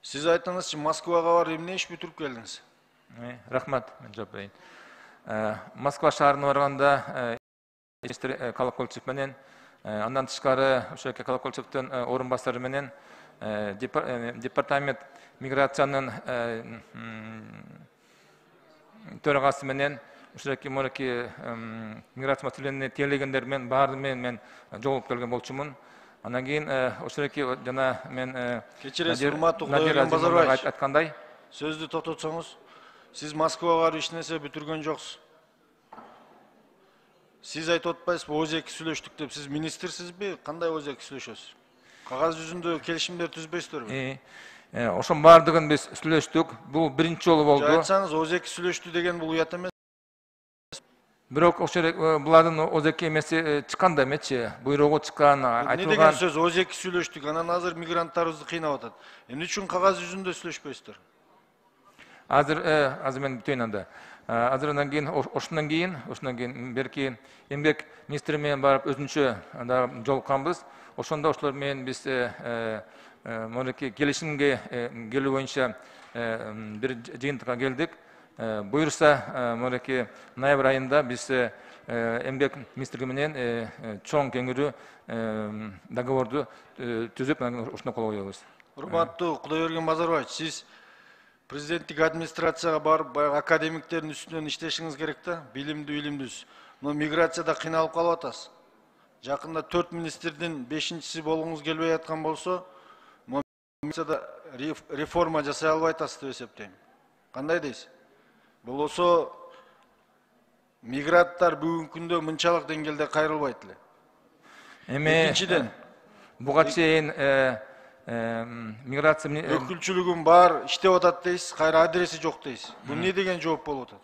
Siz aytыңызчы, Москвага барып эмне иш бүтүрүп келдиңиз? Рахмат, мен жооп берейин. Москва шаарына барганда Колокольчев менен, андан тышкары ошоке Колокольчевдин орун басары менен департамент миграциянын төрагасы менен ошоки миграция маселелерине тейлегендер менен баары мен жолугуп келген болчумун. Андан кийин ошоки жана мен Кечиресиз, урматтуу Кудайберген Базарбаевич, айткандай, сөздү токтотсоңуз, сиз Москвага барып эч нерсе бүтүргөн жоксуз. Сиз айтып атпайсызбы, өз эки сүйлөштүк деп, сиз министрсизби, кандай өз эки сүйлөшөсүз? Кагаз жүзүндө келишимдер түзбөйсүзбү? ошонун баардыгын биз сүйлөштүк. Бул биринчи жолу болду. Айтсаңыз, өз эки сүйлөштү деген бул уят эмес. Бирок булардын өз эки эмеси чыккан да эмечи, буйругу чыккан, Не деген сөз, өз эки сүйлөштүк, анан азыр мигранттарыбызды кыйнап атат. Эмне үчүн кагаз жүзүндө сүйлөшпөйсүздөр? Азыр мен бүтөйүн анда. Азырдан кийин, ошондон кийин берки эмгек министри менен барып өзүнчө жолукканбыз. Ошондо ошолор менен биз келишимге келүү боюнча бир жыйынтыкка келдик. Буюрса, ноябрь айында биз эмгек министрлиги менен чоң кеңирүү договорду түзүп, ошондо кол коебуз. Урматтуу Кудайберген Базарбаевич, сиз президенттик администрацияга барып, академиктердин үстүнөн иштешиңиз керек да, билимдүүсүз. Но миграцияда кыйналып калып атасыз. Жакында 4 министрдин 5-чиси болгуңуз келбей аткан болсо, миграцияда реформа жасай албай атасыз деп эсептейм. Кандай дейсиз? Болосо мигранттар бүгүнкү күндө мынчалык деңгээлде кайрылбайт эле. Экинчиден, буга чейин миграция өкүлчүлүгүм бар, иштеп атат дейсиз, кайра адреси жок дейсиз. Бул не деген жооп болуп атат?